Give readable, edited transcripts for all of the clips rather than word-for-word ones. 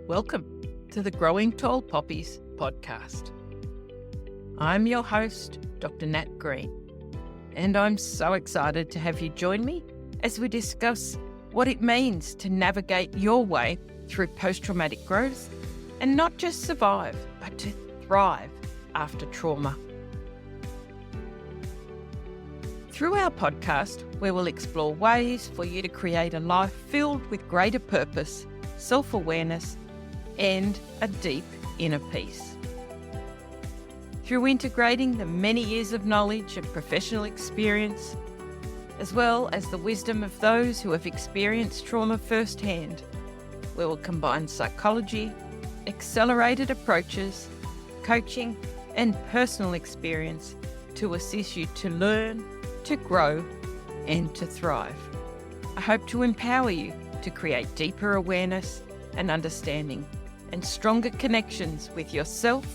Welcome to the Growing Tall Poppies podcast. I'm your host, Dr. Nat Green, and I'm so excited to have you join me as we discuss what it means to navigate your way through post-traumatic growth and not just survive, but to thrive after trauma. Through our podcast, we will explore ways for you to create a life filled with greater purpose, self-awareness, and a deep inner peace. Through integrating the many years of knowledge and professional experience, as well as the wisdom of those who have experienced trauma firsthand, we will combine psychology, accelerated approaches, coaching, and personal experience to assist you to learn, to grow, and to thrive. I hope to empower you to create deeper awareness and understanding and stronger connections with yourself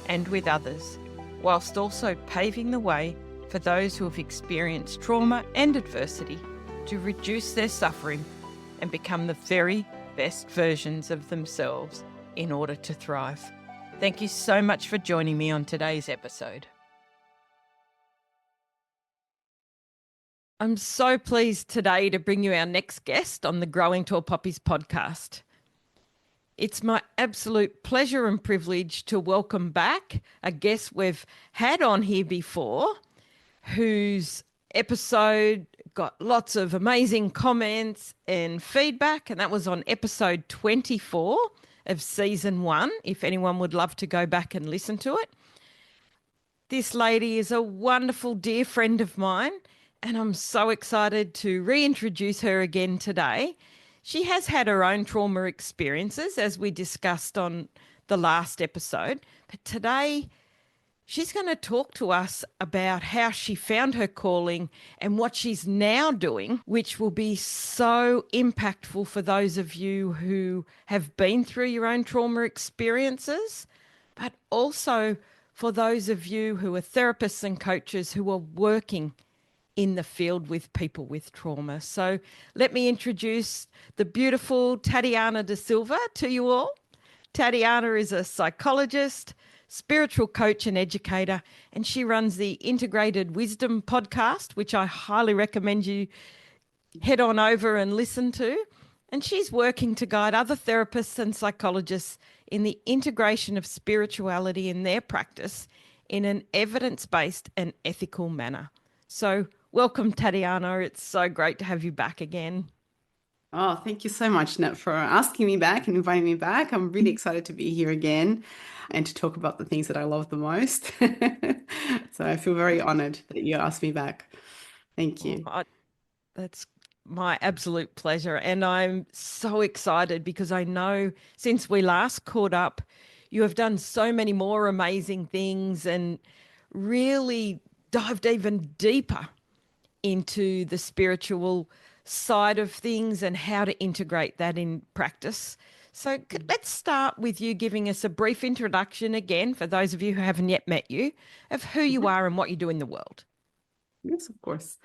and with others, whilst also paving the way for those who have experienced trauma and adversity to reduce their suffering and become the very best versions of themselves in order to thrive. Thank you so much for joining me on today's episode. I'm so pleased today to bring you our next guest on the Growing Tall Poppies podcast. It's my absolute pleasure and privilege to welcome back a guest we've had on here before, whose episode got lots of amazing comments and feedback, and that was on episode 24 of season 1, if anyone would love to go back and listen to it. This lady is a wonderful dear friend of mine, and I'm so excited to reintroduce her again today. She has had her own trauma experiences, as we discussed on the last episode, but today she's going to talk to us about how she found her calling and what she's now doing, which will be so impactful for those of you who have been through your own trauma experiences, but also for those of you who are therapists and coaches who are working in the field with people with trauma. So let me introduce the beautiful Tatiana Da Silva to you all. Tatiana is a psychologist, spiritual coach and educator, and she runs the Integrated Wisdom podcast, which I highly recommend you head on over and listen to. And she's working to guide other therapists and psychologists in the integration of spirituality in their practice in an evidence-based and ethical manner. So welcome, Tatiana. It's so great to have you back again. Oh, thank you so much, Nat, for asking me back and inviting me back. I'm really excited to be here again and to talk about the things that I love the most. So I feel very honored that you asked me back. Thank you. That's my absolute pleasure. And I'm so excited because I know since we last caught up, you have done so many more amazing things and really dived even deeper into the spiritual side of things and how to integrate that in practice. So let's start with you giving us a brief introduction again, for those of you who haven't yet met you, of who you are and what you do in the world. Yes, of course.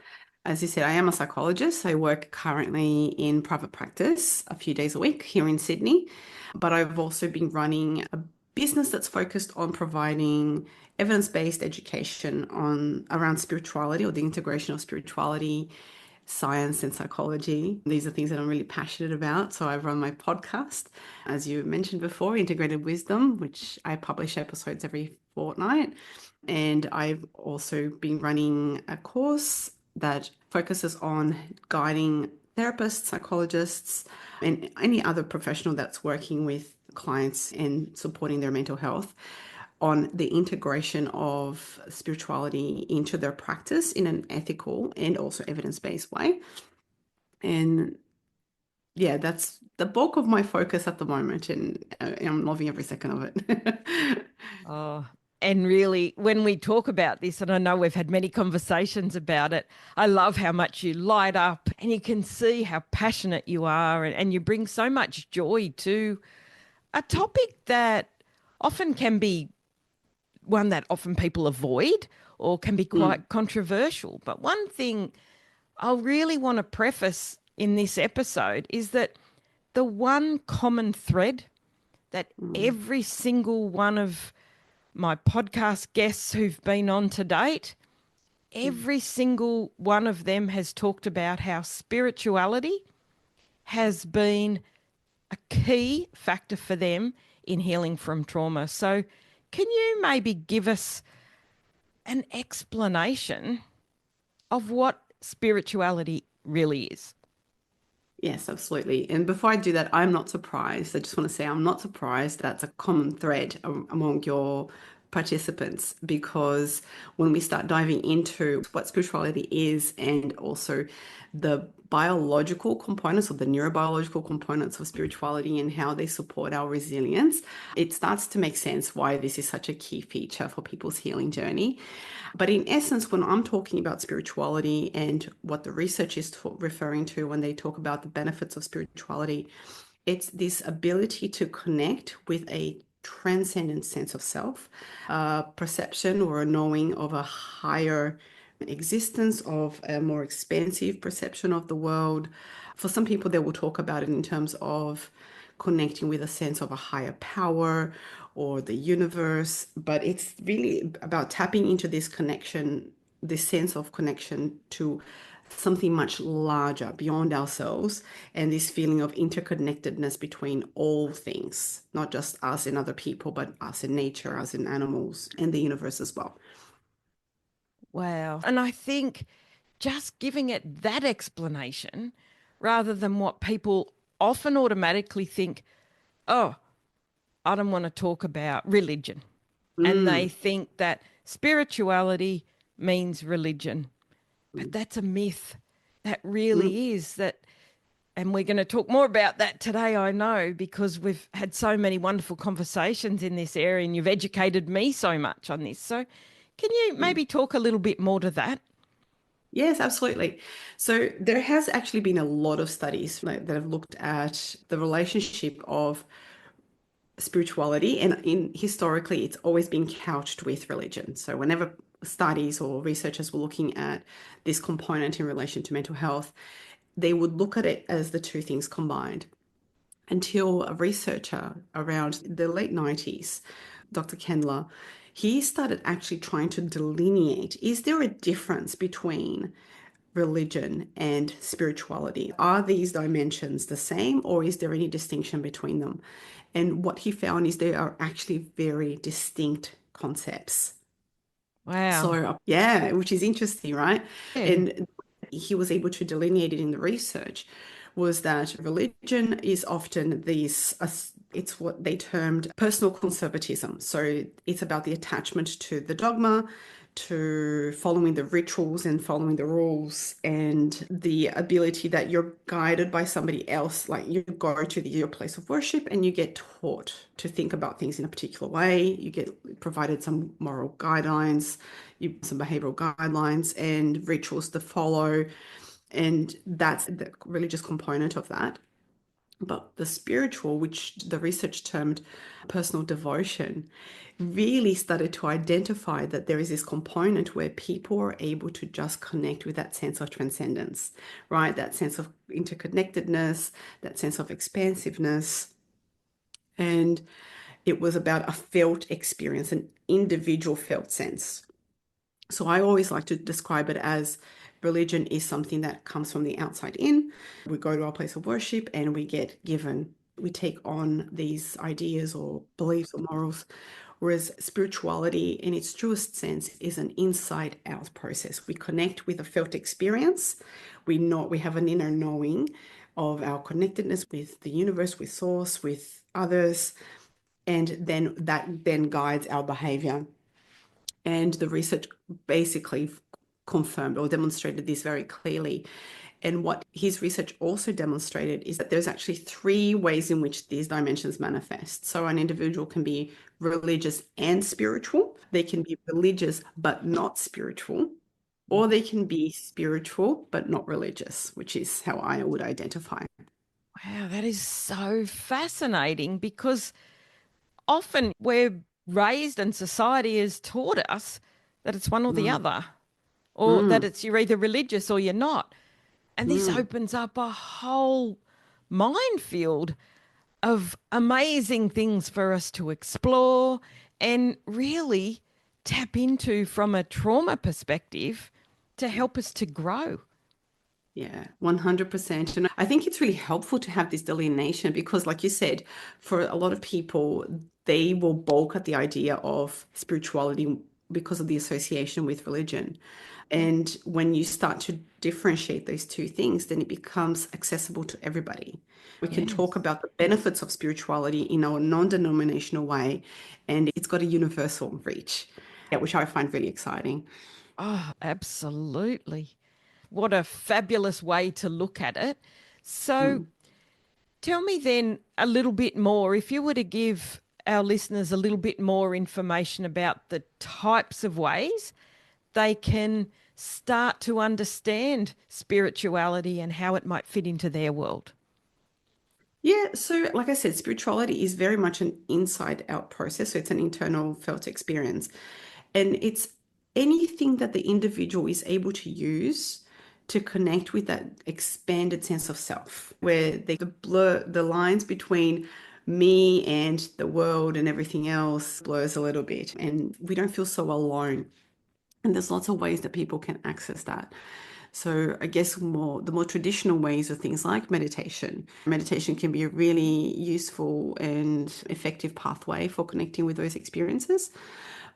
As you said, I am a psychologist. I work currently in private practice a few days a week here in Sydney, but I've also been running a business that's focused on providing evidence-based education around spirituality, or the integration of spirituality, science, and psychology. These are things that I'm really passionate about. So I run my podcast, as you mentioned before, Integrated Wisdom, which I publish episodes every fortnight. And I've also been running a course that focuses on guiding therapists, psychologists, and any other professional that's working with clients and supporting their mental health on the integration of spirituality into their practice in an ethical and also evidence-based way. And yeah, that's the bulk of my focus at the moment, and I'm loving every second of it. Oh, and really, when we talk about this, and I know we've had many conversations about it, I love how much you light up and you can see how passionate you are, and you bring so much joy to a topic that often can be one that often people avoid or can be quite controversial. But one thing I'll really want to preface in this episode is that the one common thread that Mm, every single one of my podcast guests who've been on to date, mm. every single one of them has talked about how spirituality has been a key factor for them in healing from trauma. So, can you maybe give us an explanation of what spirituality really is? Yes, absolutely. And before I do that, I'm not surprised. I just want to say I'm not surprised that's a common thread among your participants because when we start diving into what spirituality is and also the biological components or the neurobiological components of spirituality and how they support our resilience, it starts to make sense why this is such a key feature for people's healing journey. But in essence, when I'm talking about spirituality and what the research is referring to when they talk about the benefits of spirituality, it's this ability to connect with a transcendent sense of self, a perception or a knowing of a higher existence, of a more expansive perception of the world. For some people, they will talk about it in terms of connecting with a sense of a higher power or the universe, but it's really about tapping into this connection, this sense of connection to something much larger beyond ourselves, and this feeling of interconnectedness between all things, not just us and other people, but us and nature, us and animals, and the universe as well. Wow. And I think just giving it that explanation rather than what people often automatically think, oh, I don't want to talk about religion. And they Mm, think that spirituality means religion. But mm, that's a myth. That mm. really is that. And we're going to talk more about that today, I know, because we've had so many wonderful conversations in this area and you've educated me so much on this. So, can you Yeah. maybe talk a little bit more to that? Yes, absolutely. So there has actually been a lot of studies that have looked at the relationship of spirituality, and in historically it's always been couched with religion. So whenever studies or researchers were looking at this component in relation to mental health, they would look at it as the two things combined until a researcher around the late 90s, Dr. Kendler, he started actually trying to delineate, is there a difference between religion and spirituality? Are these dimensions the same, or is there any distinction between them? And what he found is they are actually very distinct concepts. Wow. So, yeah, which is interesting, right? Yeah. And he was able to delineate it in the research was that religion is often these, it's what they termed personal conservatism. So it's about the attachment to the dogma, to following the rituals and following the rules, and the ability that you're guided by somebody else. Like you go to your place of worship and you get taught to think about things in a particular way. You get provided some moral guidelines, some behavioral guidelines and rituals to follow. And that's the religious component of that. But the spiritual, which the research termed personal devotion, really started to identify that there is this component where people are able to just connect with that sense of transcendence, right? That sense of interconnectedness, that sense of expansiveness. And it was about a felt experience, an individual felt sense. So I always like to describe it as religion is something that comes from the outside in. We go to our place of worship and we get given, we take on these ideas or beliefs or morals. Whereas spirituality, in its truest sense, is an inside out process. We connect with a felt experience. We know we have an inner knowing of our connectedness with the universe, with source, with others, and then that then guides our behavior. And the research basically confirmed or demonstrated this very clearly. And what his research also demonstrated is that there's actually three ways in which these dimensions manifest. So an individual can be religious and spiritual, they can be religious but not spiritual, or they can be spiritual but not religious, which is how I would identify. Wow, that is so fascinating because often we're raised and society has taught us that it's one or the Mm, other, or that mm, it's you're either religious or you're not. And this mm, opens up a whole minefield of amazing things for us to explore and really tap into from a trauma perspective to help us to grow. Yeah, 100%. And I think it's really helpful to have this delineation because, like you said, for a lot of people, they will balk at the idea of spirituality because of the association with religion. And when you start to differentiate those two things, then it becomes accessible to everybody. We can talk Yes. about the benefits of spirituality in a non-denominational way, and it's got a universal reach, yeah, which I find really exciting. Oh, absolutely. What a fabulous way to look at it. So Mm. tell me then a little bit more, if you were to give our listeners a little bit more information about the types of ways they can start to understand spirituality and how it might fit into their world. Yeah, so like I said, spirituality is very much an inside out process. So it's an internal felt experience. And it's anything that the individual is able to use to connect with that expanded sense of self, where they the blur the lines between me and the world and everything else blurs a little bit. And we don't feel so alone. And there's lots of ways that people can access that. So I guess the more traditional ways are things like meditation. Meditation can be a really useful and effective pathway for connecting with those experiences.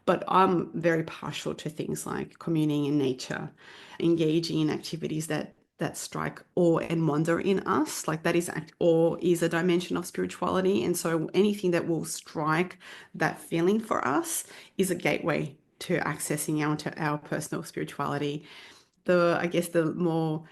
But I'm very partial to things like communing in nature, engaging in activities that strike awe and wonder in us. Like that is awe is a dimension of spirituality. And so anything that will strike that feeling for us is a gateway to accessing our personal spirituality. I guess the more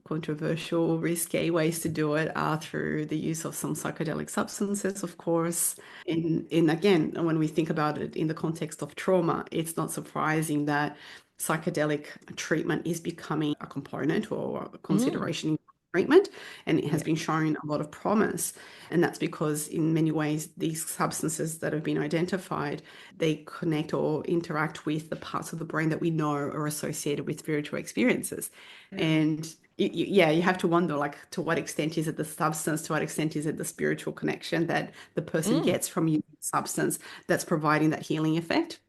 controversial, risque ways to do it are through the use of some psychedelic substances, of course. And again, when we think about it in the context of trauma, it's not surprising that psychedelic treatment is becoming a component or a Mm, consideration in treatment, and it has yeah. been shown a lot of promise. And that's because in many ways, these substances that have been identified, they connect or interact with the parts of the brain that we know are associated with spiritual experiences. Yeah. And yeah, you have to wonder, like, to what extent is it the substance, to what extent is it the spiritual connection that the person Mm, gets from using the substance that's providing that healing effect?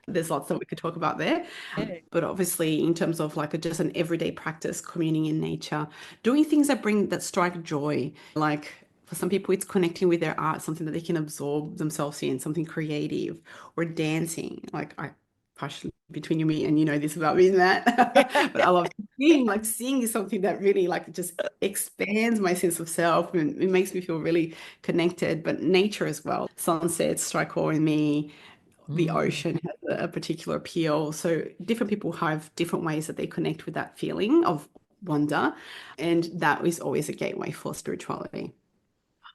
There's lots that we could talk about there. yeah. But obviously, in terms of like just an everyday practice, communing in nature, doing things that strike joy, like for some people, it's connecting with their art, something that they can absorb themselves in, something creative, or dancing. Like I, partially between you me and you know this about me and that, but I love singing. Like singing is something that really like just expands my sense of self and it makes me feel really connected. But nature as well, sunsets strike awe in me, the Mm. ocean has a particular appeal. So different people have different ways that they connect with that feeling of wonder. And that is always a gateway for spirituality.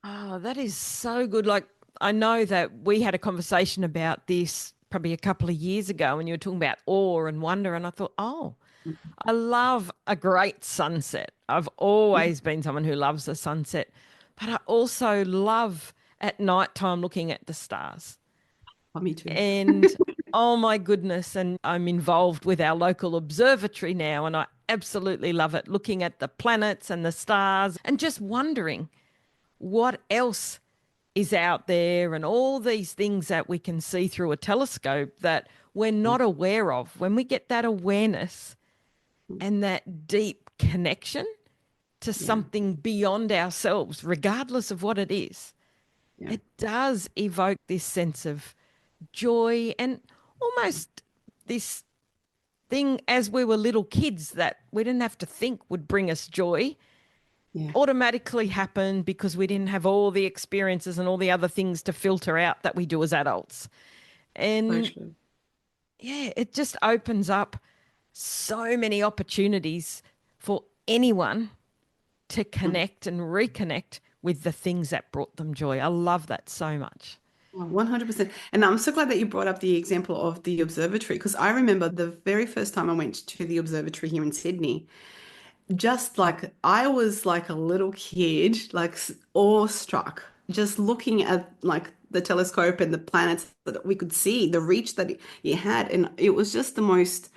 Oh, that is so good. Like, I know that we had a conversation about this probably a couple of years ago when you were talking about awe and wonder. And I thought, oh, I love a great sunset. I've Mhm. always been someone who loves a sunset, but I also love at night time looking at the stars. Oh, me too. And oh my goodness, and I'm involved with our local observatory now, and I absolutely love it looking at the planets and the stars and just wondering what else is out there and all these things that we can see through a telescope that we're not aware of. When we get that awareness and that deep connection to Yeah, something beyond ourselves, regardless of what it is, yeah, it does evoke this sense of joy and almost this thing as we were little kids that we didn't have to think would bring us joy yeah. automatically happened because we didn't have all the experiences and all the other things to filter out that we do as adults. So And true. yeah, it just opens up so many opportunities for anyone to Mm. connect and reconnect with the things that brought them joy. I love that so much. Oh, 100%. And I'm so glad that you brought up the example of the observatory because I remember the very first time I went to the observatory here in Sydney. Just like I was like a little kid, like awestruck, just looking at like the telescope and the planets that we could see, the reach that it had. And it was just the most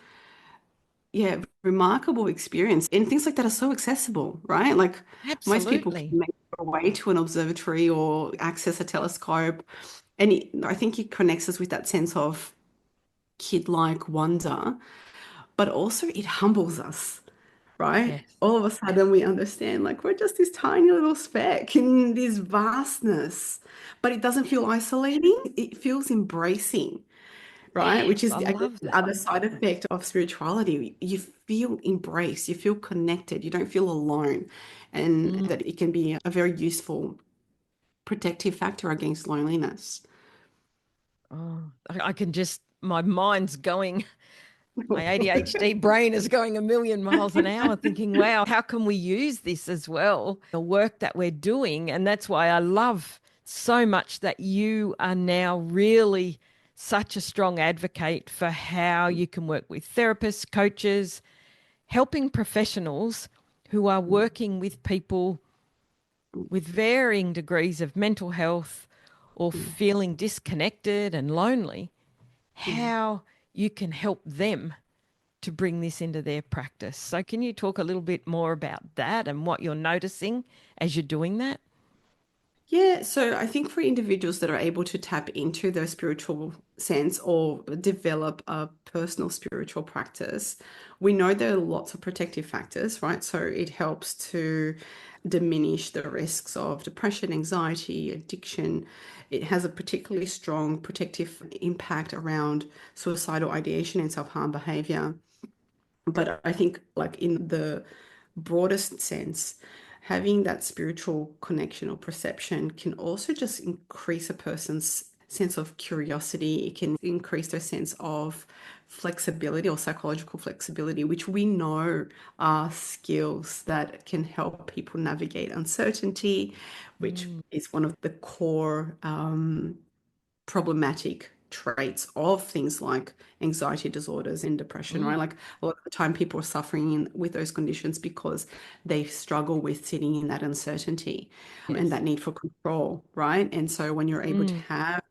yeah, remarkable experience. And things like that are so accessible, right? Like most people can Absolutely. make their way to an observatory or access a telescope. And I think it connects us with that sense of kid-like wonder, but also it humbles us, right? Yes. All of a sudden we understand like we're just this tiny little speck in this vastness, but it doesn't feel isolating. It feels embracing, right? Which Yes, is, I I guess, love the that. other side effect of spirituality. You feel embraced, you feel connected, you don't feel alone, and Mm. that it can be a very useful protective factor against loneliness. Oh, I can just, my mind's going, my ADHD brain is going a million miles an hour thinking, wow, how can we use this as well? The work that we're doing. And that's why I love so much that you are now really such a strong advocate for how you can work with therapists, coaches, helping professionals who are working with people with varying degrees of mental health or feeling disconnected and lonely, how you can help them to bring this into their practice. So, can you talk a little bit more about that and what you're noticing as you're doing that? Yeah, so I think for individuals that are able to tap into their spiritual sense or develop a personal spiritual practice, we know there are lots of protective factors, right? So it helps to diminish the risks of depression, anxiety, addiction. It has a particularly strong protective impact around suicidal ideation and self-harm behavior. But I think, like in the broadest sense, having that spiritual connection or perception can also just increase a person's sense of curiosity. It can increase their sense of flexibility or psychological flexibility, which we know are skills that can help people navigate uncertainty, which Mm, is one of the core problematic traits of things like anxiety disorders and depression, right? mm, Like a lot of the time people are suffering with those conditions because they struggle with sitting in that uncertainty and yes. that need for control, right? And so when you're able to Mm, have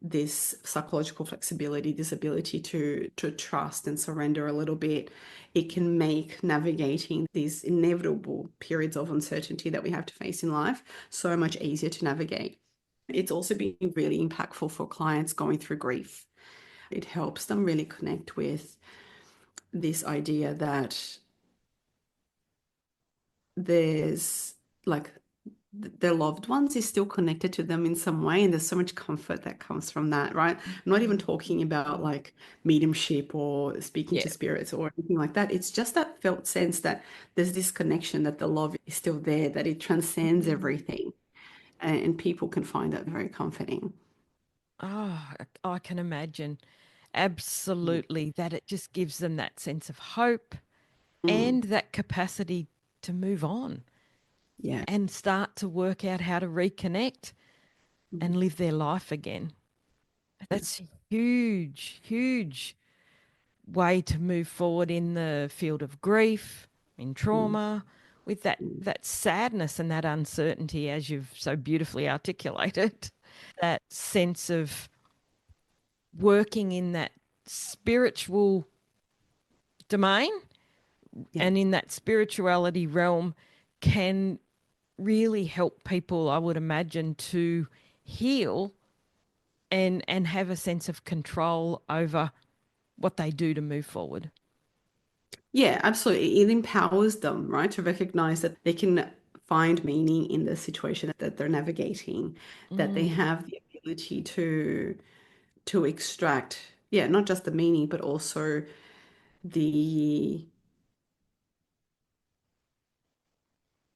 this psychological flexibility, this ability to trust and surrender a little bit, it can make navigating these inevitable periods of uncertainty that we have to face in life so much easier to navigate. It's also been really impactful for clients going through grief. It helps them really connect with this idea that there's like their loved ones is still connected to them in some way, and there's so much comfort that comes from that, right? I'm not even mm, talking about like mediumship or speaking to yeah. spirits or anything like that. It's just that felt sense that there's this connection, that the love is still there, that it transcends Mm. everything, and people can find that very comforting. Oh, I can imagine. Absolutely. That it just gives them that sense of hope Mm, and that capacity to move on yeah. and start to work out how to reconnect Mm, and live their life again. yeah. That's a huge, huge way to move forward in the field of grief, in Mm, trauma, with that mm, that sadness and that uncertainty, as you've so beautifully articulated, that sense of working in that spiritual domain yeah. and in that spirituality realm can really help people, I would imagine, to heal and have a sense of control over what they do to move forward. Yeah, absolutely. It empowers them, right, to recognize that they can find meaning in the situation that they're navigating, that they Mm, have the ability to extract, yeah, not just the meaning, but also the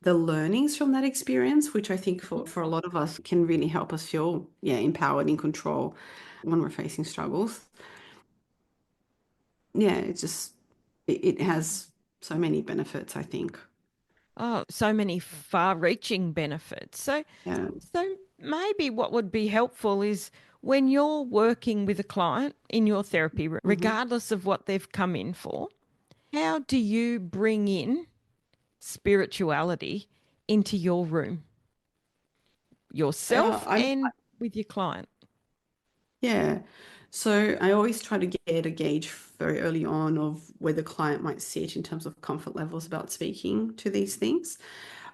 the learnings from that experience, which I think for a lot of us can really help us feel, yeah, empowered, in control when we're facing struggles. Yeah, it's just it has so many benefits, I think. oh, so many far-reaching benefits. So, Yeah. so maybe what would be helpful is when you're working with a client in your therapy, Hmm. regardless of what they've come in for, how do you bring in spirituality into your room, yourself I and with your client? Yeah. So I always try to get a gauge very early on of where the client might sit in terms of comfort levels about speaking to these things.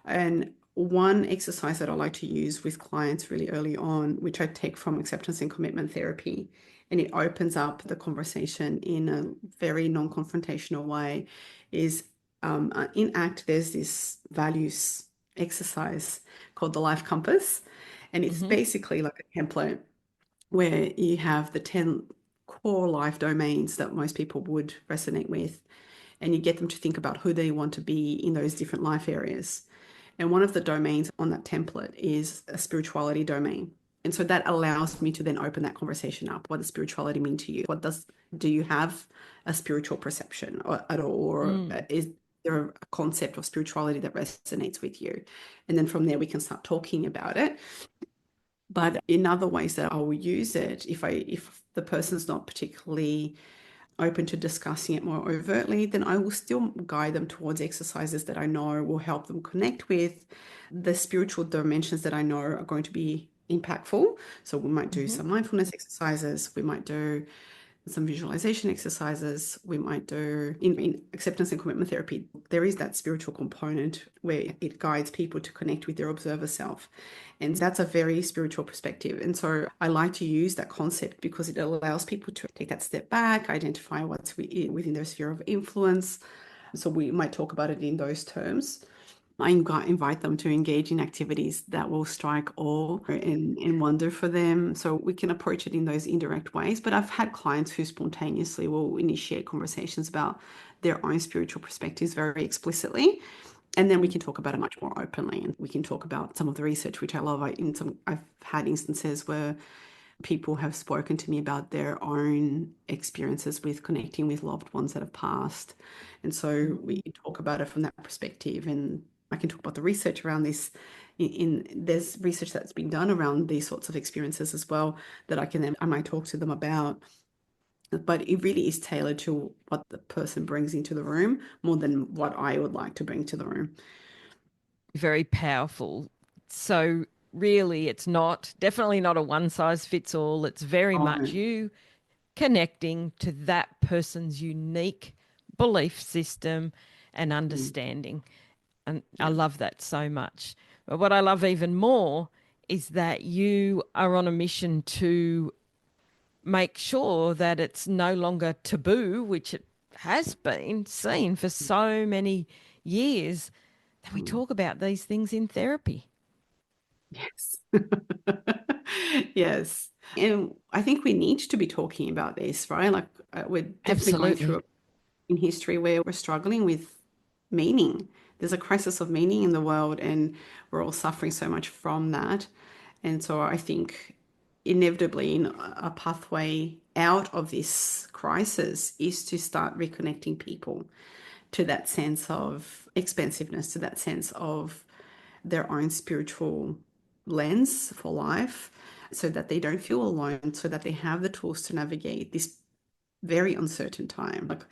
And one exercise that I like to use with clients really early on, which I take from acceptance and commitment therapy, and it opens up the conversation in a very non-confrontational way, is in ACT, there's this values exercise called the Life Compass. And it's Hmm. basically like a template where you have the 10 core life domains that most people would resonate with, and you get them to think about who they want to be in those different life areas. And one of the domains on that template is a spirituality domain. And so that allows me to then open that conversation up. What does spirituality mean to you? Do you have a spiritual perception at all? Or Mm. is there a concept of spirituality that resonates with you? And then from there, we can start talking about it. But in other ways that I will use it, if the person's not particularly open to discussing it more overtly, then I will still guide them towards exercises that I know will help them connect with the spiritual dimensions that I know are going to be impactful. So we might do Hmm. some mindfulness exercises, we might do some visualization exercises, we might do in acceptance and commitment therapy. There is that spiritual component where it guides people to connect with their observer self. And that's a very spiritual perspective. And so I like to use that concept because it allows people to take that step back, identify what's within their sphere of influence. So we might talk about it in those terms. I invite them to engage in activities that will strike awe and wonder for them. So we can approach it in those indirect ways. But I've had clients who spontaneously will initiate conversations about their own spiritual perspectives very explicitly. And then we can talk about it much more openly. And we can talk about some of the research, which I love. I've had instances where people have spoken to me about their own experiences with connecting with loved ones that have passed. And so we talk about it from that perspective. And I can talk about the research around this. There's research that's been done around these sorts of experiences as well that I might talk to them about. But it really is tailored to what the person brings into the room more than what I would like to bring to the room. Very powerful. So really, it's not definitely not a one size fits all. It's very much Oh, you connecting to that person's unique belief system and mm, understanding. And I yeah. love that so much. But what I love even more is that you are on a mission to make sure that it's no longer taboo, which it has been seen for so many years, that we Mm. talk about these things in therapy. Yes. Yes. And I think we need to be talking about this, right? Like we're definitely going through Absolutely. in history where we're struggling with meaning. There's a crisis of meaning in the world, and we're all suffering so much from that. And so I think inevitably a pathway out of this crisis is to start reconnecting people to that sense of expansiveness, to that sense of their own spiritual lens for life, so that they don't feel alone, so that they have the tools to navigate this very uncertain time. Like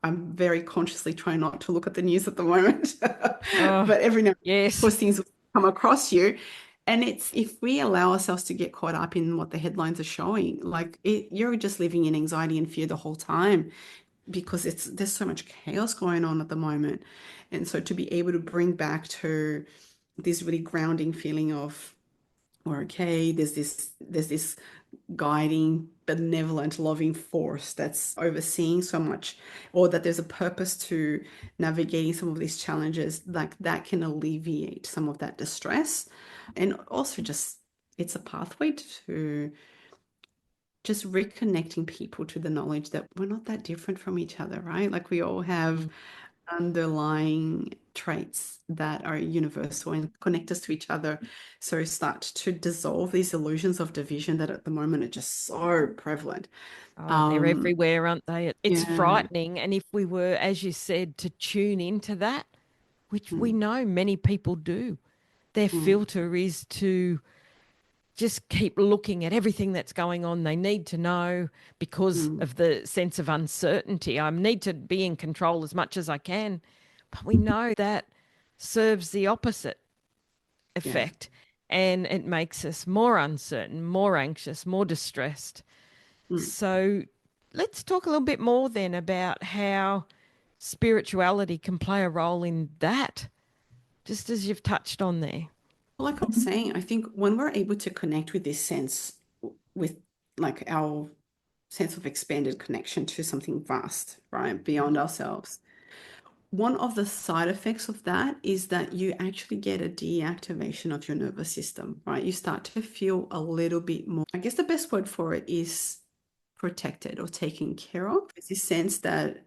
I'm very consciously trying not to look at the news at the moment, Oh, but every now and then, of yes. course, things will come across you. And it's if we allow ourselves to get caught up in what the headlines are showing, you're just living in anxiety and fear the whole time because there's so much chaos going on at the moment. And so to be able to bring back to this really grounding feeling of we're okay, there's this guiding, benevolent, loving force that's overseeing so much, or that there's a purpose to navigating some of these challenges, like that can alleviate some of that distress. And also just it's a pathway to just reconnecting people to the knowledge that we're not that different from each other, right? Like we all have Mm. underlying traits that are universal and connect us to each other. So start to dissolve these illusions of division that at the moment are just so prevalent. Oh, they're Um, everywhere, aren't they? It's yeah. frightening. And if we were, as you said, to tune into that, which we Mm, know many people do, their mm, filter is to just keep looking at everything that's going on. They need to know because mm, of the sense of uncertainty. I need to be in control as much as I can. But we know that serves the opposite yeah. effect and it makes us more uncertain, more anxious, more distressed. So let's talk a little bit more then about how spirituality can play a role in that, just as you've touched on there. Like I was saying, I think when we're able to connect with this sense, with like our sense of expanded connection to something vast, right, beyond ourselves, one of the side effects of that is that you actually get a deactivation of your nervous system, right? You start to feel a little bit more, I guess the best word for it is protected or taken care of. It's this sense that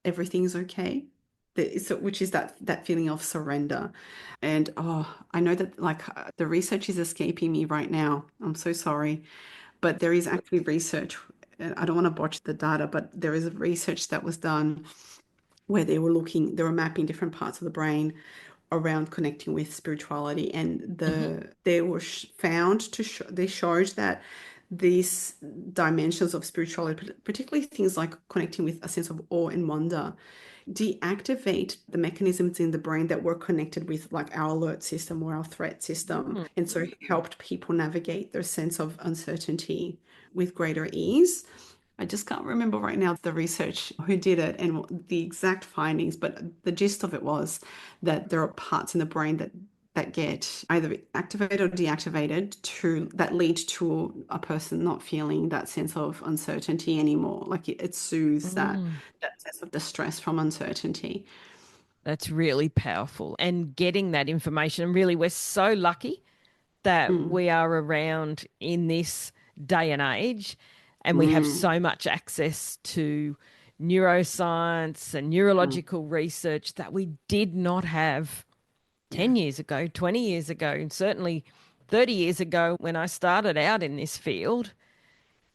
everything's okay. Which is that feeling of surrender. And I know that like the research is escaping me right now. I'm so sorry. But there is actually research, and I don't want to botch the data, but there is a research that was done where they were mapping different parts of the brain around connecting with spirituality, and Hmm. they were found they showed that these dimensions of spirituality, particularly things like connecting with a sense of awe and wonder, deactivate the mechanisms in the brain that were connected with like our alert system or our threat system, and so helped people navigate their sense of uncertainty with greater ease. I just can't remember right now the research who did it and the exact findings, but the gist of it was that there are parts in the brain that get either activated or deactivated to that lead to a person not feeling that sense of uncertainty anymore. Like it soothes Mm. that sense of distress from uncertainty. That's really powerful. And getting that information, and really, we're so lucky that Mm, we are around in this day and age, and we have mm, so much access to neuroscience and mm. neurological research that we did not have Yeah. 10 years ago, 20 years ago, and certainly 30 years ago when I started out in this field.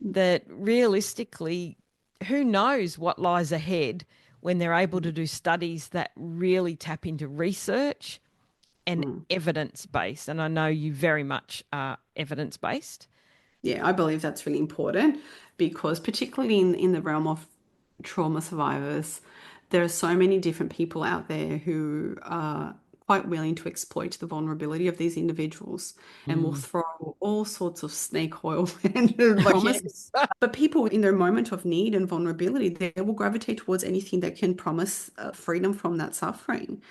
That realistically, who knows what lies ahead when they're able to do studies that really tap into research and Mm. evidence based. And I know you very much are evidence based. Yeah, I believe that's really important because particularly in the realm of trauma survivors, there are so many different people out there who are quite willing to exploit the vulnerability of these individuals and will Mm. throw all sorts of snake oil and like promise. Yes. But people in their moment of need and vulnerability, they will gravitate towards anything that can promise freedom from that suffering.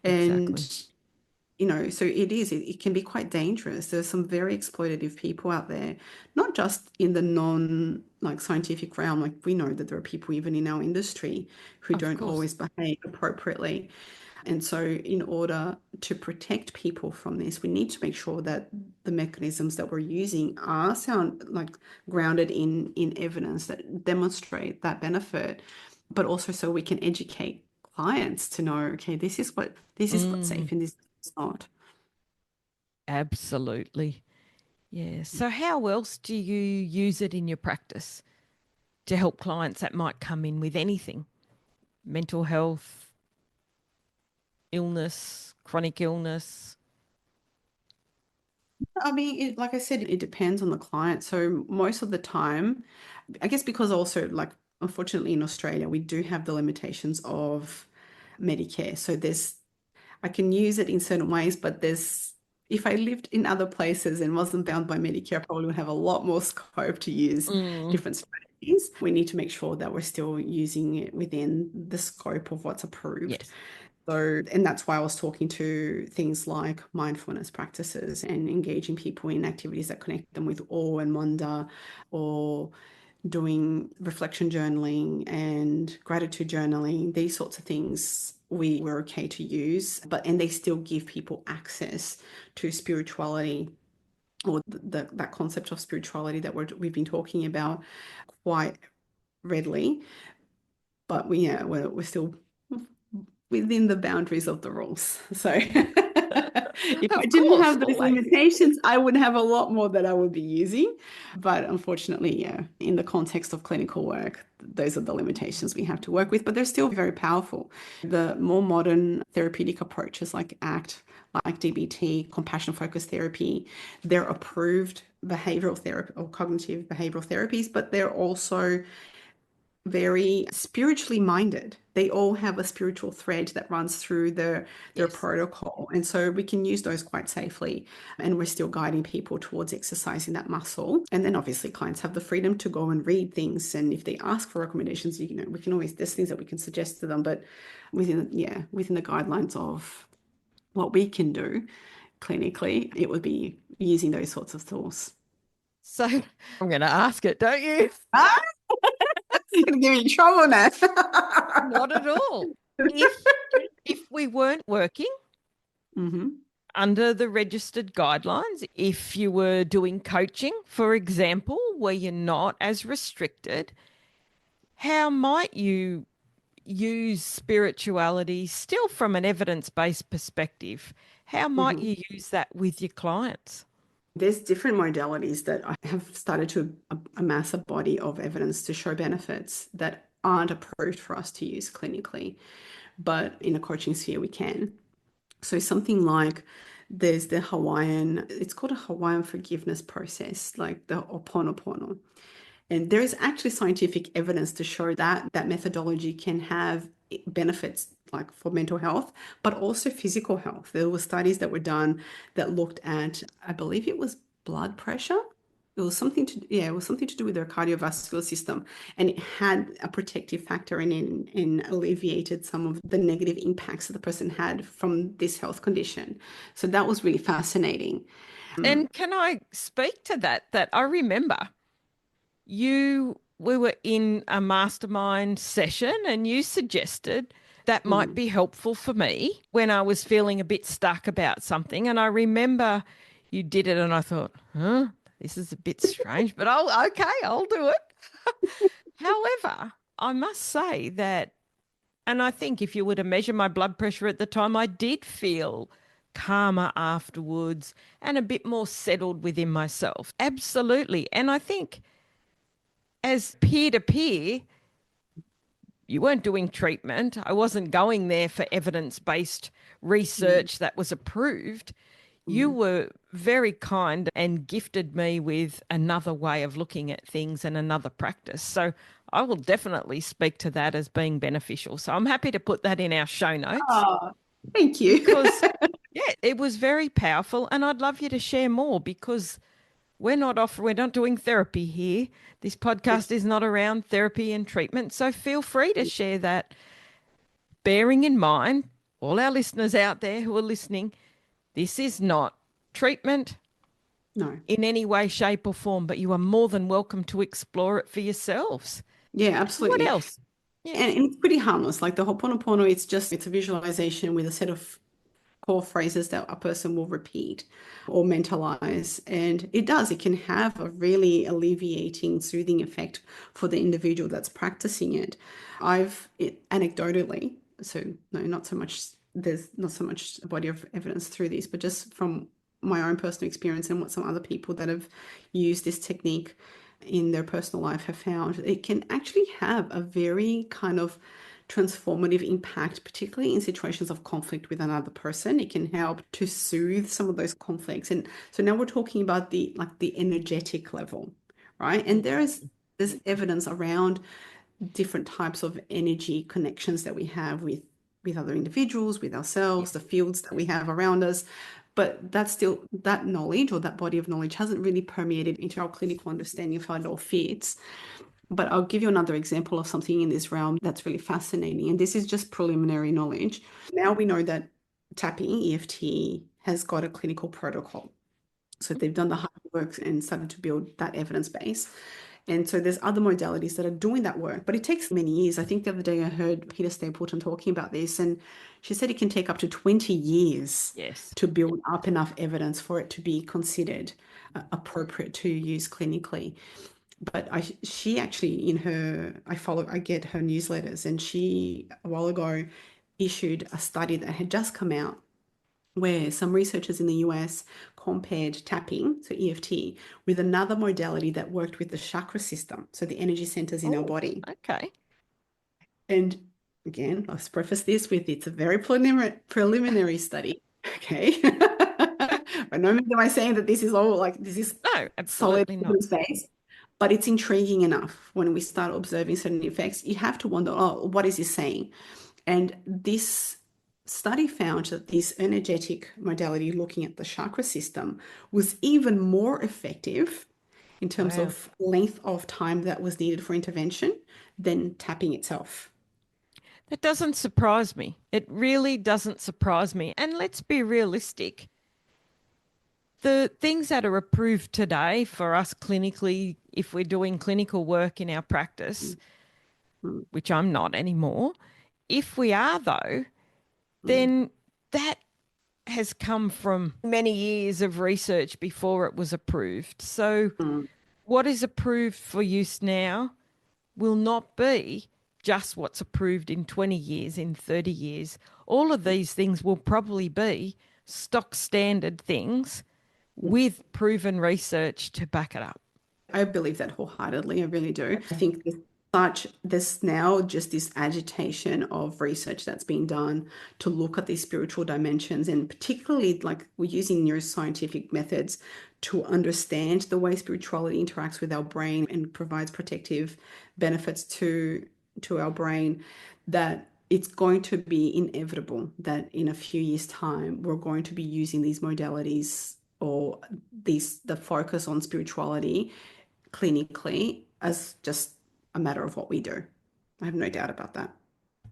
And Exactly. so it can be quite dangerous. There's some very exploitative people out there, not just in the non like scientific realm. Like we know that there are people even in our industry who Of don't course. always behave appropriately. And so in order to protect people from this, we need to make sure that the mechanisms that we're using are sound like grounded in evidence that demonstrate that benefit, but also so we can educate clients to know, okay, this is what's Mm. safe and this is not. Absolutely. Yeah. So, how else do you use it in your practice to help clients that might come in with anything? Mental health, illness, chronic illness. I mean, like I said, it depends on the client. So most of the time, I guess because also like unfortunately in Australia, we do have the limitations of Medicare. So I can use it in certain ways, but if I lived in other places and wasn't bound by Medicare, I probably would have a lot more scope to use Mm. different strategies. We need to make sure that we're still using it within the scope of what's approved. Yes. So, and that's why I was talking to things like mindfulness practices and engaging people in activities that connect them with awe and wonder, or doing reflection journaling and gratitude journaling, these sorts of things we were okay to use, and they still give people access to spirituality or that concept of spirituality that we've been talking about quite readily. But we're still within the boundaries of the rules. So if I Of didn't course, have those always. limitations, I would have a lot more that I would be using. But unfortunately, yeah, in the context of clinical work, those are the limitations we have to work with, but they're still very powerful. The more modern therapeutic approaches like ACT, like DBT, compassion focused therapy, they're approved behavioral therapy or cognitive behavioral therapies, but they're also very spiritually minded. They all have a spiritual thread that runs through their Yes. protocol. And so we can use those quite safely. And we're still guiding people towards exercising that muscle. And then obviously clients have the freedom to go and read things. And if they ask for recommendations, we can always, there's things that we can suggest to them, but within the guidelines of what we can do clinically, it would be using those sorts of tools. So I'm going to ask it, don't you? Ah, you're gonna get me in trouble now. Not at all. If we weren't working hmm under the registered guidelines, if you were doing coaching, for example, where you're not as restricted, how might you use spirituality still from an evidence-based perspective? How might hmm you use that with your clients? There's different modalities that I have started to amass a body of evidence to show benefits that aren't approved for us to use clinically, but in a coaching sphere we can. So something like there's it's called a Hawaiian forgiveness process, like the Ho'oponopono. And there is actually scientific evidence to show that that methodology can have benefits like for mental health, but also physical health. There were studies that were done that looked at, I believe it was blood pressure. It was something to do with their cardiovascular system, and it had a protective factor in alleviated some of the negative impacts that the person had from this health condition. So that was really fascinating. And can I speak to that? That I remember we were in a mastermind session and you suggested that might Mm. be helpful for me when I was feeling a bit stuck about something. And I remember you did it and I thought, huh, this is a bit strange, but I'll do it. However, I must say that, and I think if you were to measure my blood pressure at the time, I did feel calmer afterwards and a bit more settled within myself. Absolutely. And I think as peer to peer, you weren't doing treatment. I wasn't going there for evidence based Mm. research that was approved. You Mm. were very kind and gifted me with another way of looking at things and another practice. So I will definitely speak to that as being beneficial. So I'm happy to put that in our show notes Oh, thank you. because, yeah, it was very powerful. And I'd love you to share more because we're not doing therapy here. This podcast is not around therapy and treatment. So feel free to share that, bearing in mind, all our listeners out there who are listening, this is not treatment No. in any way, shape, or form, but you are more than welcome to explore it for yourselves. Yeah, What absolutely. else? Yeah. And it's pretty harmless. Like the Ho'oponopono, it's a visualization with a set of core phrases that a person will repeat or mentalize. And it can have a really alleviating, soothing effect for the individual that's practicing it. Anecdotally, so no, not so much, there's not so much a body of evidence through this, but just from my own personal experience and what some other people that have used this technique in their personal life have found, it can actually have a very kind of transformative impact, particularly in situations of conflict with another person. It can help to soothe some of those conflicts. And so now we're talking about the energetic level, right? And there's evidence around different types of energy connections that we have with other individuals, with Yeah. ourselves, the fields that we have around us. But that's still that knowledge or that body of knowledge hasn't really permeated into our clinical understanding of how it all fits. But I'll give you another example of something in this realm that's really fascinating. And this is just preliminary knowledge. Now we know that tapping, EFT, has got a clinical protocol. So they've done the hard work and started to build that evidence base. And so there's other modalities that are doing that work, but it takes many years. I think the other day I heard Peter Stapleton talking about this, and she said it can take up to 20 years Yes. to build up enough evidence for it to be considered appropriate to use clinically. But she actually I get her newsletters, and she a while ago issued a study that had just come out where some researchers in the US compared tapping, so EFT, with another modality that worked with the chakra system, so the energy centers in our Oh, body. okay. And again, let's preface this with it's a very preliminary study. Okay. By no means am I saying that this is all like this is No, solid absolutely not. evidence base. But it's intriguing enough when we start observing certain effects. You have to wonder, oh, what is he saying? And this study found that this energetic modality, looking at the chakra system, was even more effective in terms Wow. of length of time that was needed for intervention than tapping itself. That doesn't surprise me. It really doesn't surprise me. And let's be realistic. The things that are approved today for us clinically, if we're doing clinical work in our practice, Mm, mm, which I'm not anymore, if we are though, mm, then that has come from many years of research before it was approved. So, mm, what is approved for use now will not be just what's approved in 20 years, in 30 years. All of these things will probably be stock standard things yes. with proven research to back it up. I believe that wholeheartedly. I really do. I think there's now just this agitation of research that's been done to look at these spiritual dimensions, and particularly like we're using neuroscientific methods to understand the way spirituality interacts with our brain and provides protective benefits to our brain, that it's going to be inevitable that in a few years' time we're going to be using these modalities or the focus on spirituality clinically as just a matter of what we do. I have no doubt about that.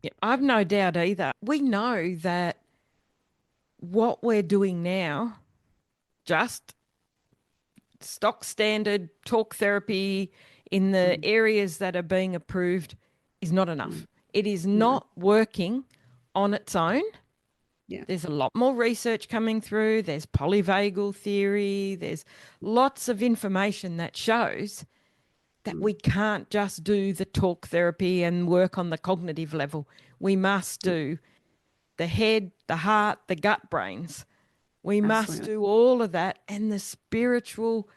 Yeah, I've no doubt either. We know that what we're doing now, just stock standard talk therapy in the Mm, areas that are being approved, is not mm, enough. It is no, not working on its own. yeah, There's a lot more research coming through. There's polyvagal theory. There's lots of information that shows that mm, we can't just do the talk therapy and work on the cognitive level. We must do the head, the heart, the gut brains. We must absolutely. do all of that. And the spiritual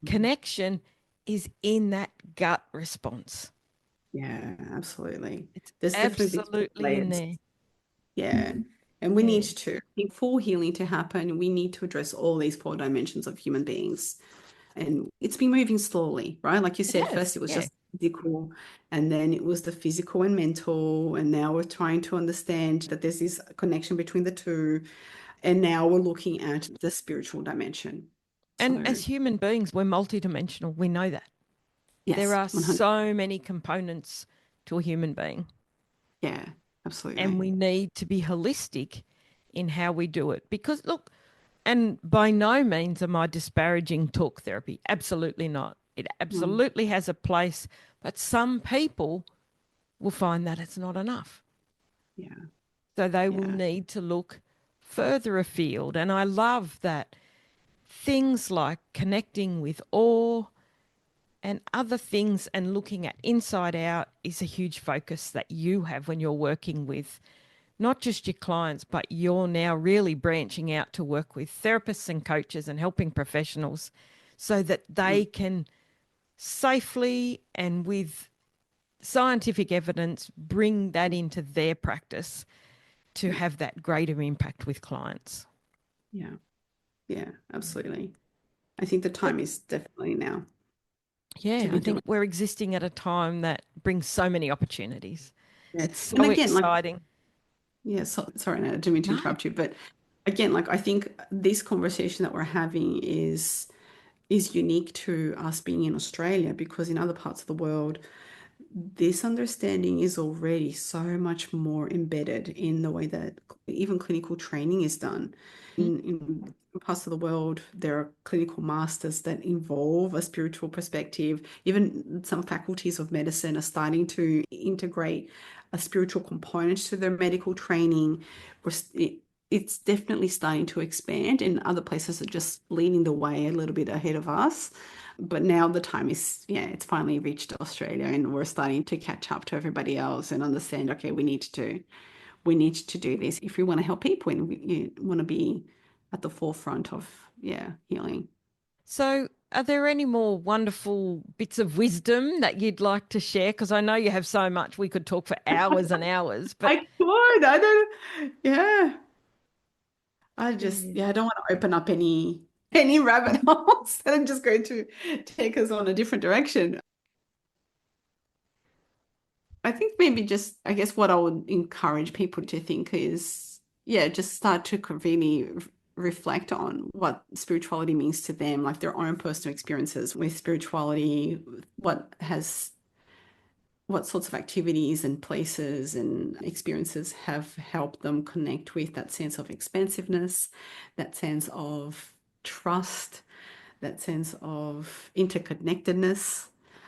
Mm, connection is in that gut response. yeah, absolutely. It's There's definitely these absolutely in layers. there. Yeah. And we need Yeah. to, I think for healing to happen, we need to address all these four dimensions of human beings. And it's been moving slowly, right? Like you It said, has. first it was Yeah. just physical, and then it was the physical and mental, and now we're trying to understand that there's this connection between the two, and now we're looking at the spiritual dimension. And So, as human beings, we're multidimensional. We know that. There yes, are 100. so many components to a human being, Yeah, and absolutely. we need to be holistic in how we do it. Because, look, and by no means am I disparaging talk therapy. Absolutely not. It Mm, absolutely has a place, but some people will find that it's not enough. yeah, So they will yeah, need to look further afield. And I love that things like connecting with awe and other things and looking at inside out is a huge focus that you have when you're working with not just your clients, but you're now really branching out to work with therapists and coaches and helping professionals so that mm, they can safely and with scientific evidence bring that into their practice to yeah, have that greater impact with clients. yeah, yeah, absolutely. I think the But time is definitely now to yeah, be I doing. think we're existing at a time that brings so many opportunities. Yeah. It's And so again, like, exciting. yeah, sorry, Nat, I didn't mean to No, interrupt you, but again, like I think this conversation that we're having is unique to us being in Australia, because in other parts of the world, this understanding is already so much more embedded in the way that even clinical training is done. In parts of the world, there are clinical masters that involve a spiritual perspective. Even some faculties of medicine are starting to integrate a spiritual component to their medical training. It's definitely starting to expand, and other places are just leading the way a little bit ahead of us. But now the time is, yeah, it's finally reached Australia, and we're starting to catch up to everybody else and understand, okay, we need to do this if we want to help people and we want to be at the forefront of, yeah, healing. so, are there any more wonderful bits of wisdom that you'd like to share? Because I know you have so much, we could talk for hours and hours, but I could, I don't, yeah. I just, yeah. yeah, I don't want to open up any. any rabbit holes that are just going to take us on a different direction. I think maybe just, I guess what I would encourage people to think is, yeah, just start to really reflect on what spirituality means to them, like their own personal experiences with spirituality, what sorts of activities and places and experiences have helped them connect with that sense of expansiveness, that sense of trust, that sense of interconnectedness,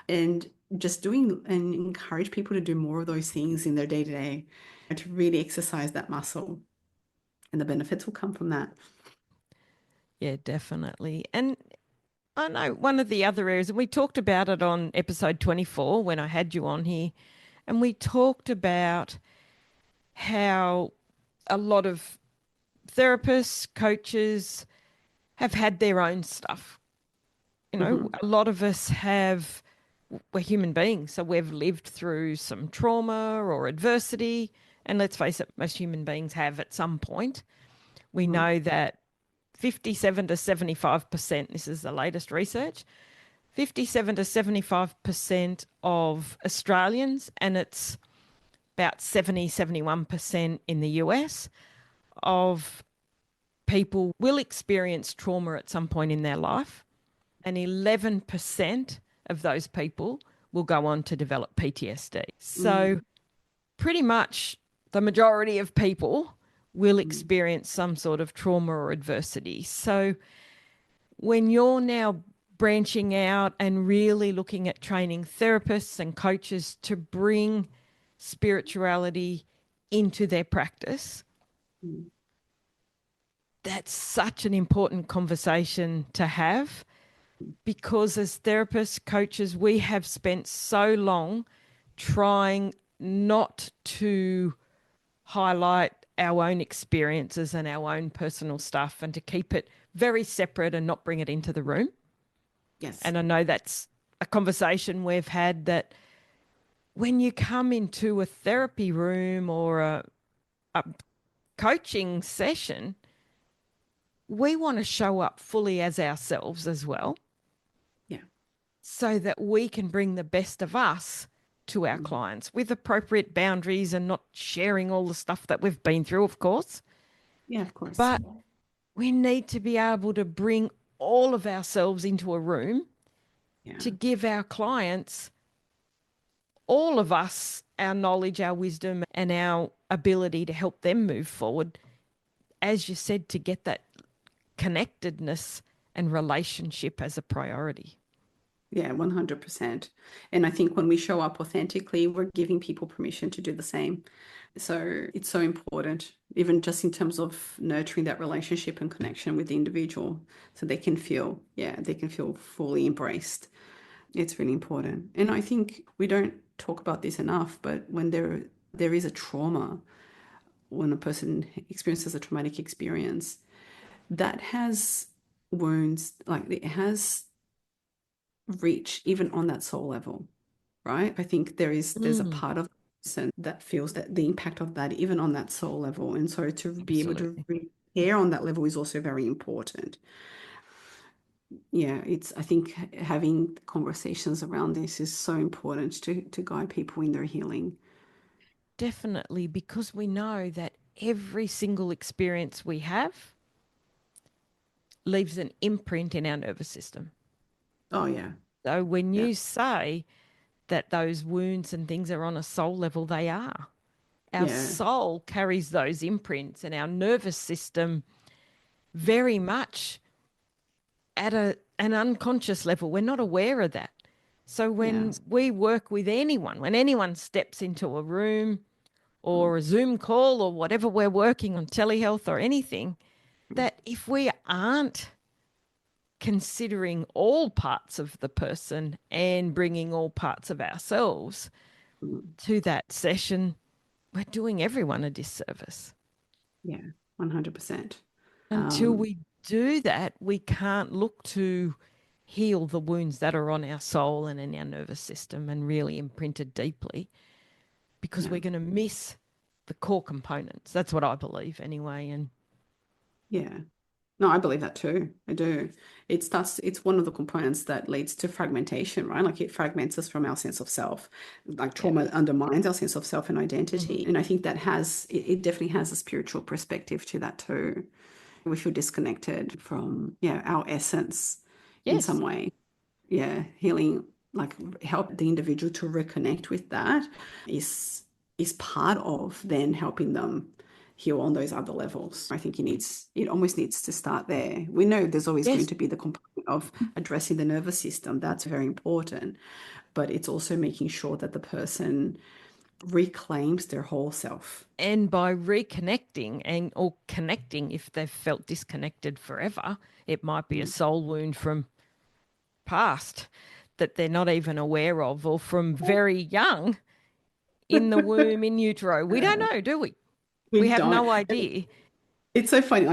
and just doing and encourage people to do more of those things in their day to day and to really exercise that muscle. And the benefits will come from that. Yeah, definitely. And I know one of the other areas, and we talked about it on episode 24 when I had you on here, and we talked about how a lot of therapists, coaches have had their own stuff. You know, Mm-hmm. a lot of us have, we're human beings, so we've lived through some trauma or adversity. And let's face it, most human beings have at some point. We Mm-hmm. know that 57 to 75%, this is the latest research, 57 to 75% of Australians, and it's about 70, 71% in the US, of people will experience trauma at some point in their life. And 11% of those people will go on to develop PTSD. So, pretty much the majority of people will Mm-hmm. experience some sort of trauma or adversity. So, when you're now branching out and really looking at training therapists and coaches to bring spirituality into their practice, Mm-hmm. that's such an important conversation to have, because as therapists, coaches, we have spent so long trying not to highlight our own experiences and our own personal stuff and to keep it very separate and not bring it into the room. Yes. And I know that's a conversation we've had, that when you come into a therapy room or a coaching session, we want to show up fully as ourselves as well, Yeah. so that we can bring the best of us to our Mm-hmm. clients with appropriate boundaries and not sharing all the stuff that we've been through, of course. Yeah, of course. But we need to be able to bring all of ourselves into a room Yeah. to give our clients, all of us, our knowledge, our wisdom, and our ability to help them move forward. As you said, to get that connectedness and relationship as a priority. Yeah, 100%. And I think when we show up authentically, we're giving people permission to do the same. So it's so important, even just in terms of nurturing that relationship and connection with the individual so they can feel, yeah, they can feel fully embraced. It's really important. And I think we don't talk about this enough, but when there is a trauma, when a person experiences a traumatic experience, that has wounds, like it has reach even on that soul level, right? I think there's a Mm, part of the person that feels that the impact of that even on that soul level. And so to be able to absolutely. repair on that level is also very important. Yeah, I think having conversations around this is so important to guide people in their healing. Definitely, because we know that every single experience we have leaves an imprint in our nervous system. Oh yeah. So when Yeah. you say that those wounds and things are on a soul level, they are. Our Yeah. soul carries those imprints, and our nervous system very much at an unconscious level. We're not aware of that. So Yeah. when we work with anyone, when anyone steps into a room or a Zoom call or whatever we're working on, telehealth or anything, that if we aren't considering all parts of the person and bringing all parts of ourselves Mm. to that session, we're doing everyone a disservice. Yeah. 100%. Until Um, we do that, we can't look to heal the wounds that are on our soul and in our nervous system and really imprinted deeply, because yeah. we're going to miss the core components. That's what I believe anyway. And Yeah. No, I believe that too. I do. It's one of the components that leads to fragmentation, right? Like it fragments us from our sense of self. Like Yeah. trauma undermines our sense of self and Mhm. identity. And I think that it definitely has a spiritual perspective to that too. We feel disconnected from, yeah, our essence in some Yes. way. Yeah, healing, like help the individual to reconnect with that is is part of then helping them heal on those other levels. I think it almost needs to start there. We know there's always going Yes. to be the component of addressing the nervous system. That's very important. But it's also making sure that the person reclaims their whole self. And by reconnecting and or connecting, if they've felt disconnected forever, it might be a Mm. soul wound from past that they're not even aware of, or from very young in the womb, in utero. We don't know, do we? We We have don't. no idea. It's so funny.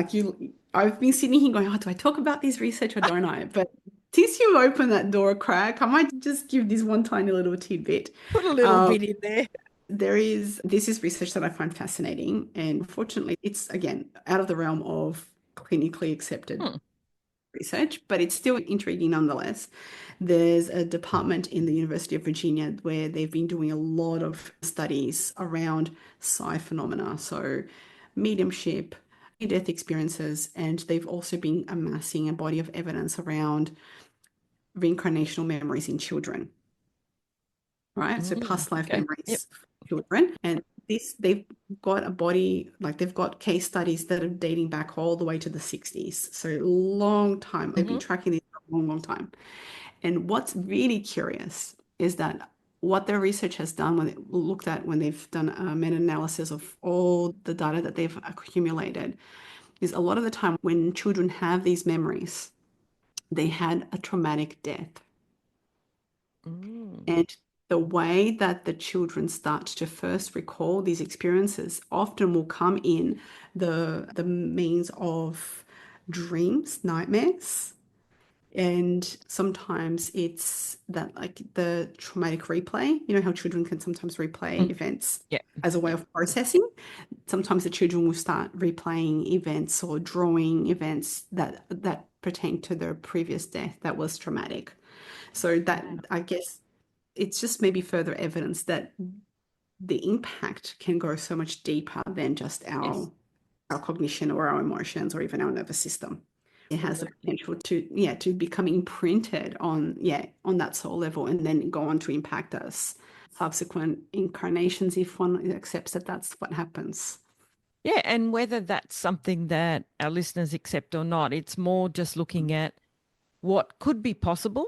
I've been sitting here going, oh, do I talk about this research or don't I? But since you opened that door a crack, I might just give this one tiny little tidbit. Put a little Um, bit in there. this is research that I find fascinating. And fortunately, it's again out of the realm of clinically accepted Hmm. research, but it's still intriguing nonetheless. There's a department in the University of Virginia where they've been doing a lot of studies around psi phenomena, so mediumship, near-death experiences, and they've also been amassing a body of evidence around reincarnational memories in children, right? So past life Okay. Yep. memories for children. And they've got a body, like they've got case studies that are dating back all the way to the 60s. So long time. They've been Hmm. tracking this for a long, long time. And what's really curious is that what their research has done when they looked at when they've done a meta-analysis of all the data that they've accumulated is a lot of the time when children have these memories, they had a traumatic death. Mm. And the way that the children start to first recall these experiences often will come in the means of dreams, nightmares. And sometimes it's that like the traumatic replay, you know how children can sometimes replay Mm. events Yeah. as a way Yeah. of processing. Sometimes the children will start replaying events or drawing events that pertain to their previous death that was traumatic. So that Wow. I guess it's just maybe further evidence that the impact can go so much deeper than just Yes. our cognition or our emotions or even our nervous system. It has the Absolutely. potential to, yeah, to become imprinted on, yeah, on that soul level and then go on to impact us subsequent incarnations if one accepts that that's what happens. Yeah. And whether that's something that our listeners accept or not, it's more just looking at what could be possible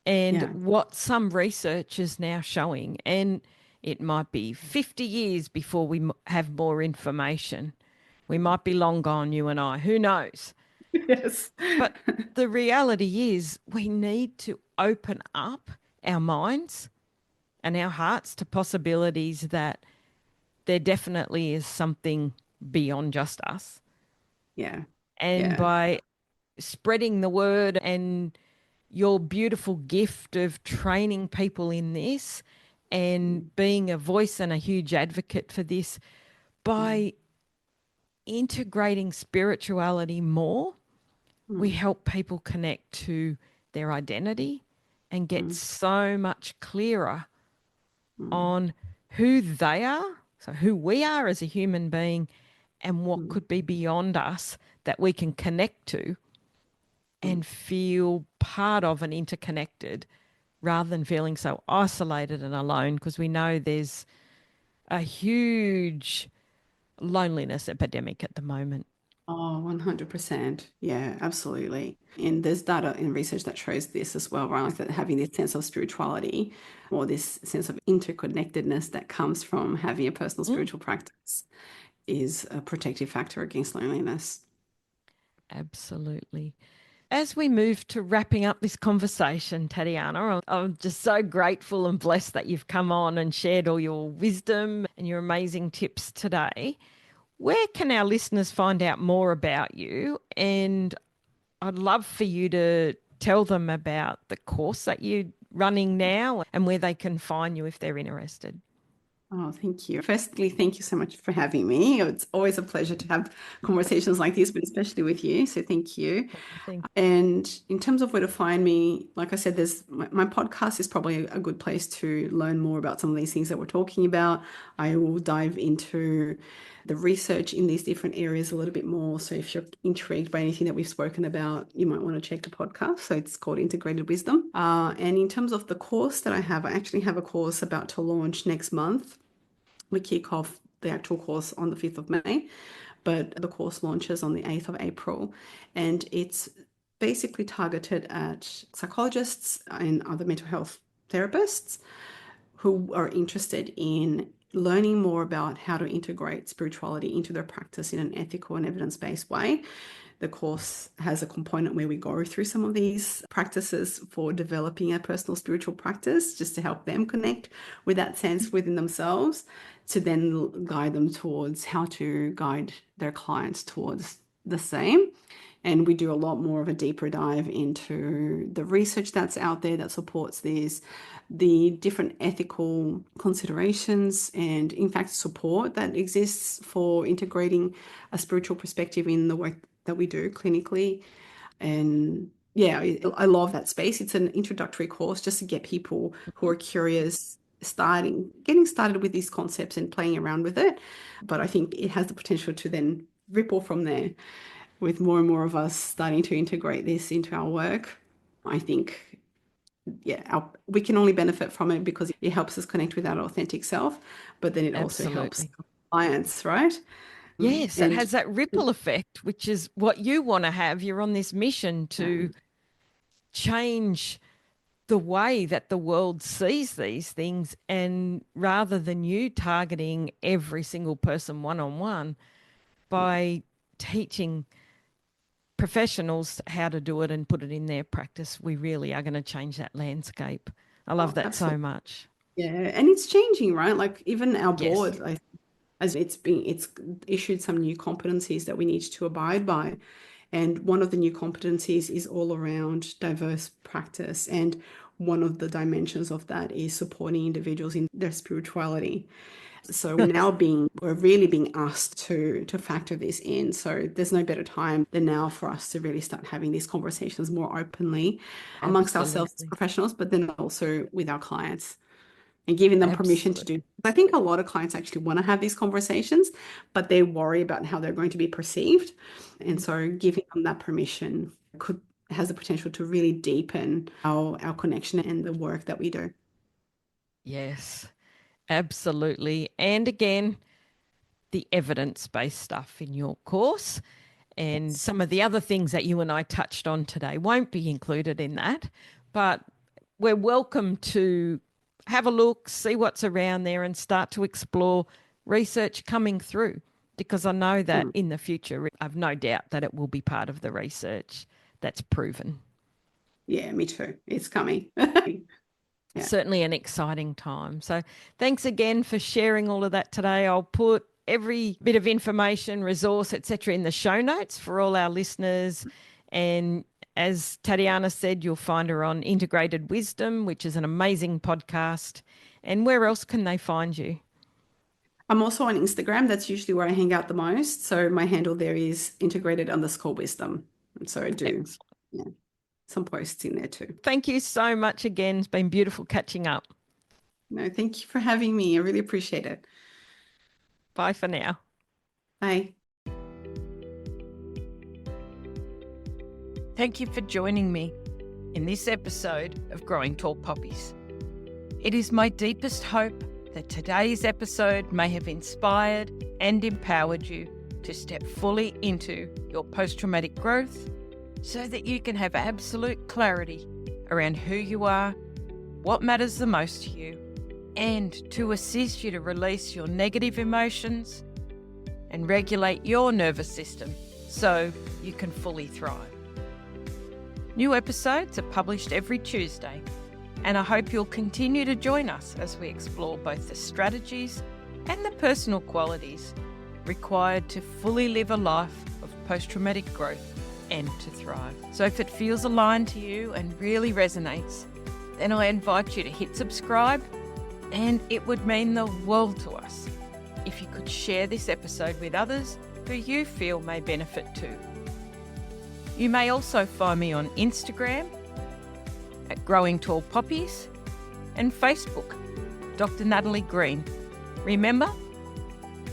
and Yeah. what some research is now showing. And it might be 50 years before we have more information. We might be long gone, you and I. Who knows? Yes. But the reality is, we need to open up our minds and our hearts to possibilities that there definitely is something beyond just us. Yeah. And Yeah. by spreading the word and your beautiful gift of training people in this and being a voice and a huge advocate for this, by integrating spirituality more, we Mm, help people connect to their identity and get mm, so much clearer mm, on who they are, so who we are as a human being, and what mm, could be beyond us that we can connect to mm. and feel part of and interconnected rather than feeling so isolated and alone, because we know there's a huge loneliness epidemic at the moment. Oh, 100%. Yeah, absolutely. And there's data and research that shows this as well, right? Like that having this sense of spirituality or this sense of interconnectedness that comes from having a personal Mm, spiritual practice is a protective factor against loneliness. absolutely. As we move to wrapping up this conversation, Tatiana, I'm just so grateful and blessed that you've come on and shared all your wisdom and your amazing tips today. Where can our listeners find out more about you? And I'd love for you to tell them about the course that you're running now and where they can find you if they're interested. Oh, thank you. Firstly, thank you so much for having me. It's always a pleasure to have conversations like this, but especially with you. So thank you. Thank And in terms of where to find me, like I said, there's my podcast is probably a good place to learn more about some of these things that we're talking about. I will dive into the research in these different areas a little bit more. So if you're intrigued by anything that we've spoken about, you might want to check the podcast. So it's called Integrated Wisdom. And in terms of the course that I actually have a course about to launch next month. We kick off the actual course on the 5th of May, but the course launches on the 8th of April. And it's basically targeted at psychologists and other mental health therapists who are interested in learning more about how to integrate spirituality into their practice in an ethical and evidence-based way. The course has a component where we go through some of these practices for developing a personal spiritual practice, just to help them connect with that sense within themselves, to then guide them towards how to guide their clients towards the same. And we do a lot more of a deeper dive into the research that's out there that supports these, the different ethical considerations, and in fact support that exists for integrating a spiritual perspective in the work that we do clinically. And yeah, I love that space. It's an introductory course just to get people who are curious getting started with these concepts and playing around with it. But I think it has the potential to then ripple from there, with more and more of us starting to integrate this into our work. I think, yeah, we can only benefit from it because it helps us connect with our authentic self, but then it also helps Absolutely. clients, right? Yes, it And has that ripple effect, which is what you want to have. You're on this mission to change the way that the world sees these things. And rather than you targeting every single person one on one, by teaching professionals how to do it and put it in their practice, we really are going to change that landscape. I love that so absolutely. much. Yeah, and it's changing, right? Like even our Yes, board, as it's issued some new competencies that we need to abide by. And one of the new competencies is all around diverse practice. And one of the dimensions of that is supporting individuals in their spirituality. So we're really being asked to factor this in. So there's no better time than now for us to really start having these conversations more openly amongst ourselves as absolutely. professionals, but then also with our clients, and giving them permission to Absolutely. do. I think a lot of clients actually want to have these conversations, but they worry about how they're going to be perceived. And so giving them that permission has the potential to really deepen our connection and the work that we do. Yes, absolutely. And again, the evidence-based stuff in your course and Yes. some of the other things that you and I touched on today won't be included in that, but we're welcome to have a look, see what's around there, and start to explore research coming through, because I know that Mm. in the future, I've no doubt that it will be part of the research that's proven. Yeah, me too. It's coming. Yeah. Certainly an exciting time. So thanks again for sharing all of that today. I'll put every bit of information, resource, etc., in the show notes for all our listeners. And as Tatiana said, you'll find her on Integrated Wisdom, which is an amazing podcast. And where else can they find you? I'm also on Instagram. That's usually where I hang out the most. So my handle there is integrated_wisdom. And so I do, Excellent. yeah, some posts in there too. Thank you so much again. It's been beautiful catching up. No, thank you for having me. I really appreciate it. Bye for now. Bye. Thank you for joining me in this episode of Growing Tall Poppies. It is my deepest hope that today's episode may have inspired and empowered you to step fully into your post-traumatic growth so that you can have absolute clarity around who you are, what matters the most to you, and to assist you to release your negative emotions and regulate your nervous system so you can fully thrive. New episodes are published every Tuesday, and I hope you'll continue to join us as we explore both the strategies and the personal qualities required to fully live a life of post-traumatic growth and to thrive. So if it feels aligned to you and really resonates, then I invite you to hit subscribe And it would mean the world to us if you could share this episode with others who you feel may benefit too. You may also find me on Instagram at Growing Tall Poppies and Facebook, Dr. Natalie Green. Remember,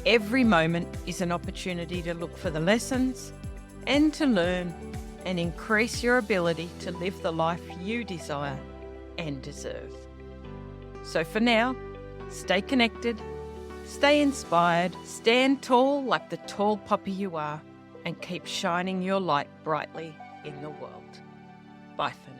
every moment is an opportunity to look for the lessons and to learn and increase your ability to live the life you desire and deserve. So for now, stay connected, stay inspired, stand tall like the tall poppy you are, and keep shining your light brightly in the world. Bye for now.